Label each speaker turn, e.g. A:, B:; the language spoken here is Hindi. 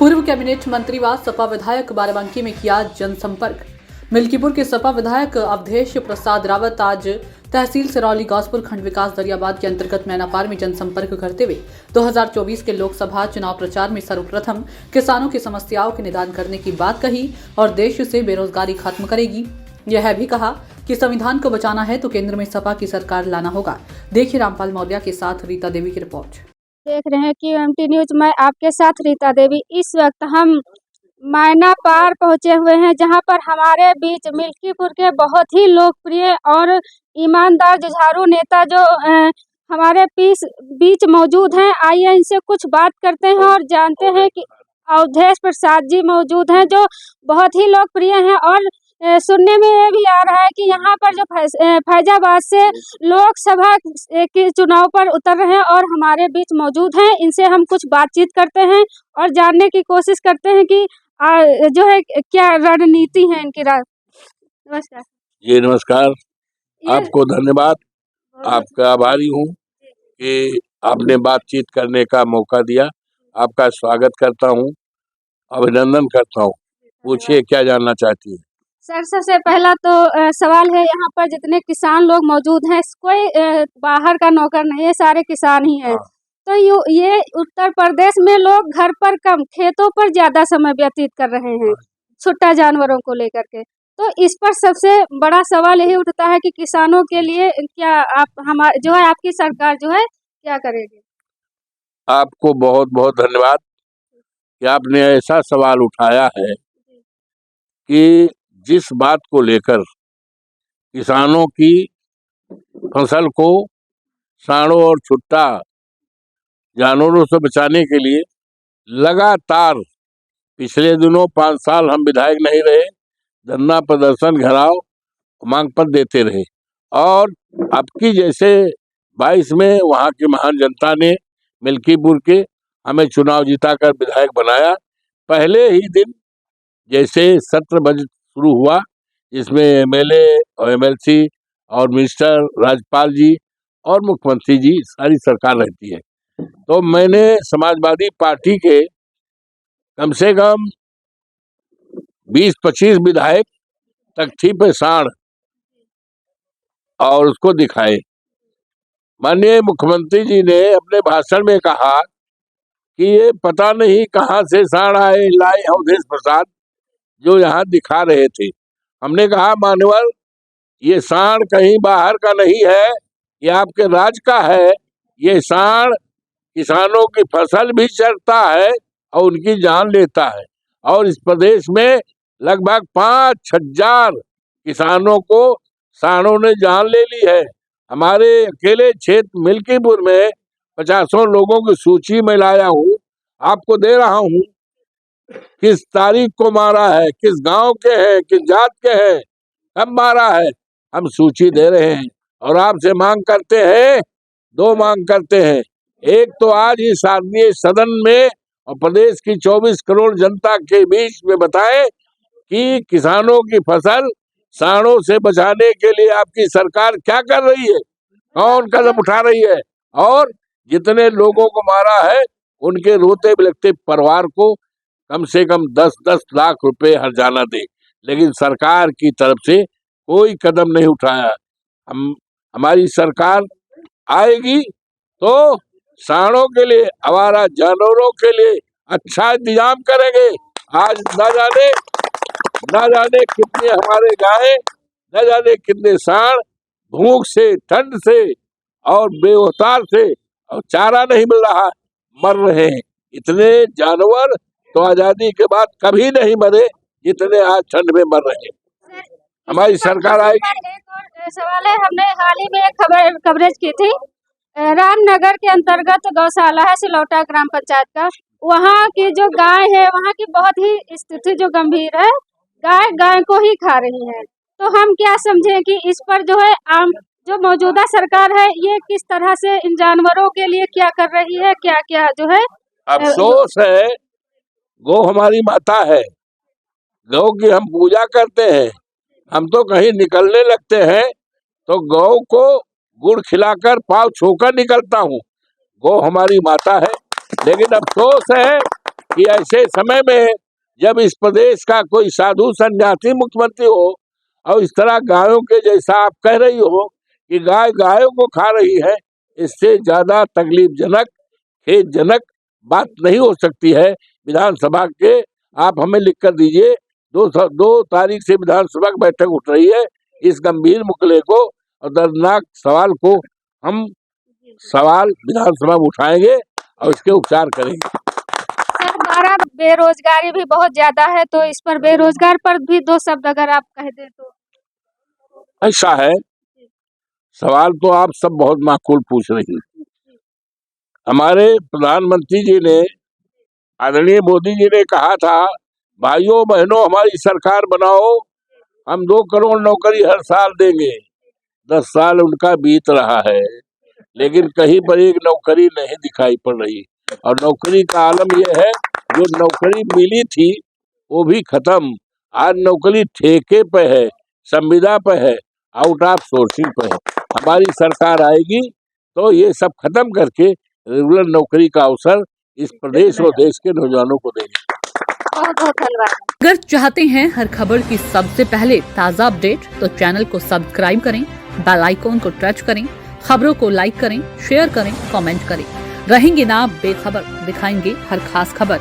A: पूर्व कैबिनेट मंत्री व सपा विधायक बाराबंकी में किया जनसंपर्क। मिल्कीपुर के सपा विधायक अवधेश प्रसाद रावत आज तहसील सिरौली गौसपुर खंड विकास दरियाबाद के अंतर्गत मैनापार में जनसंपर्क करते हुए 2024 के लोकसभा चुनाव प्रचार में सर्वप्रथम किसानों की समस्याओं के निदान करने की बात कही और देश से बेरोजगारी खत्म करेगी। यह भी कहा कि संविधान को बचाना है तो केंद्र में सपा की सरकार लाना होगा। देखिए रामपाल मौर्य के साथ रीता देवी की रिपोर्ट।
B: देख रहे हैं कि एमटी न्यूज में आपके साथ रीता देवी। इस वक्त हम मैनापार पहुंचे हुए हैं, जहां पर हमारे बीच मिल्कीपुर के बहुत ही लोकप्रिय और ईमानदार जुझारू नेता जो हमारे बीच मौजूद हैं। आइए इनसे कुछ बात करते हैं और जानते हैं कि अवधेश प्रसाद जी मौजूद हैं, जो बहुत ही लोकप्रिय हैं। और सुनने में ये भी आ रहा है कि यहाँ पर जो फैजाबाद से लोकसभा के चुनाव पर उतर रहे हैं और हमारे बीच मौजूद हैं। इनसे हम कुछ बातचीत करते हैं और जानने की कोशिश करते हैं कि जो है क्या रणनीति है इनकी। नमस्कार
C: जी, नमस्कार। आपको धन्यवाद, आपका आभारी हूँ कि आपने बातचीत करने का मौका दिया। आपका स्वागत करता हूँ, अभिनंदन करता हूँ। पूछिए क्या जानना चाहती है।
B: सर, सबसे पहला तो सवाल है, यहाँ पर जितने किसान लोग मौजूद हैं, कोई बाहर का नौकर नहीं है, सारे किसान ही हैं। तो ये उत्तर प्रदेश में लोग घर पर कम, खेतों पर ज्यादा समय व्यतीत कर रहे हैं छुट्टा जानवरों को लेकर के। तो इस पर सबसे बड़ा सवाल यही उठता है कि किसानों के लिए क्या जो है आपकी सरकार जो है क्या करेगी।
C: आपको बहुत बहुत धन्यवाद कि आपने ऐसा सवाल उठाया है कि जिस बात को लेकर किसानों की फसल को सांडों और छुट्टा जानवरों से बचाने के लिए लगातार पिछले दिनों 5 साल हम विधायक नहीं रहे, धरना प्रदर्शन घेराव मांग पत्र देते रहे। और अब की जैसे 22 में वहाँ की महान जनता ने मिल्कीपुर के हमें चुनाव जिताकर विधायक बनाया। पहले ही दिन जैसे सत्र बजट शुरू हुआ, जिसमें एमएलए और एमएलसी और मिनिस्टर, राज्यपाल जी और मुख्यमंत्री जी सारी सरकार रहती है, तो मैंने समाजवादी पार्टी के कम से कम 20-25 विधायक तख्ती पे साड़ और उसको दिखाए। माननीय मुख्यमंत्री जी ने अपने भाषण में कहा कि ये पता नहीं कहां से साड़ आए लाए अवधेश प्रसाद जो यहाँ दिखा रहे थे। हमने कहा मान्यवर, ये सांड कहीं बाहर का नहीं है, ये आपके राज्य का है। ये सांड किसानों की फसल भी चरता है और उनकी जान लेता है। और इस प्रदेश में लगभग 5,000 किसानों को सांडों ने जान ले ली है। हमारे अकेले क्षेत्र मिल्कीपुर में 50 लोगों की सूची में लाया हूँ, आपको दे रहा हूँ। किस तारीख को मारा है, किस गांव के हैं, किस जात के हैं, कब मारा है, हम सूची दे रहे हैं। और आपसे मांग करते हैं, 2 मांग करते हैं। एक तो आज इस आदरणीय सदन में और प्रदेश की 24 करोड़ जनता के बीच में बताएं कि किसानों की फसल सांडों से बचाने के लिए आपकी सरकार क्या कर रही है, कौन कदम उठा रही है। और जितने लोगों को मारा है उनके रोते बिलखते परिवार को कम से कम 10-10 लाख रुपए हर्जाना दे, लेकिन सरकार की तरफ से कोई कदम नहीं उठाया। हमारी सरकार आएगी तो सांडों के लिए, आवारा जानवरों के लिए अच्छा इंतजाम करेंगे। आज न जाने कितने हमारे गाय, न जाने कितने सांड भूख से, ठंड से और बेवतार से और चारा नहीं मिल रहा, मर रहे हैं। इतने जानवर तो आजादी के बाद कभी नहीं मरे जितने आज ठंड में मर रहे हैं। हमारी सरकार आएगी।
B: एक और सवाल है, हमने हाल ही में एक कवरेज की थी रामनगर के अंतर्गत गौशाला है सिलौटा ग्राम पंचायत का। वहाँ की जो गाय है, वहाँ की बहुत ही स्थिति जो गंभीर है, गाय को ही खा रही है। तो हम क्या समझे कि इस पर जो है जो मौजूदा सरकार है, ये किस तरह से इन जानवरों के लिए क्या कर रही है, क्या क्या जो है।
C: अफसोस है, गौ हमारी माता है, गौ की हम पूजा करते हैं। हम तो कहीं निकलने लगते हैं तो गौ को गुड़ खिलाकर पाँव छूकर निकलता हूँ। गौ हमारी माता है, लेकिन अफसोस है कि ऐसे समय में जब इस प्रदेश का कोई साधु सन्यासी मुख्यमंत्री हो और इस तरह गायों के जैसा आप कह रही हो कि गाय गायों को खा रही है, इससे ज्यादा तकलीफजनक खेदजनक बात नहीं हो सकती है। विधानसभा के आप हमें लिख कर दीजिए, 2 तारीख से विधानसभा की बैठक उठ रही है। इस गंभीर मुकले को और दर्दनाक सवाल को हम विधानसभा में उठाएंगे और इसके उपचार करेंगे।
B: सर, हमारा बेरोजगारी भी बहुत ज्यादा है, तो इस पर बेरोजगार पर भी 2 शब्द अगर आप कह दें तो।
C: ऐसा है, सवाल तो आप सब बहुत माकूल पूछ रही हैं। हमारे प्रधानमंत्री जी ने, आदरणीय मोदी जी ने कहा था, भाइयों बहनों हमारी सरकार बनाओ, हम 2 करोड़ नौकरी हर साल देंगे। 10 साल उनका बीत रहा है, लेकिन कहीं पर एक नौकरी नहीं दिखाई पड़ रही। और नौकरी का आलम यह है, जो नौकरी मिली थी वो भी खत्म। आज नौकरी ठेके पे है, संविदा पे है, आउट ऑफ सोर्सिंग पे है। हमारी सरकार आएगी तो ये सब खत्म करके रेगुलर नौकरी का अवसर इस प्रदेश और देश के नौजवानों को देंगे।
B: बहुत बहुत धन्यवाद।
A: अगर चाहते हैं हर खबर की सबसे पहले ताज़ा अपडेट, तो चैनल को सब्सक्राइब करें, बेल आइकॉन को टच करें, खबरों को लाइक करें, शेयर करें, कमेंट करें। रहेंगे ना बेखबर, दिखाएंगे हर खास खबर।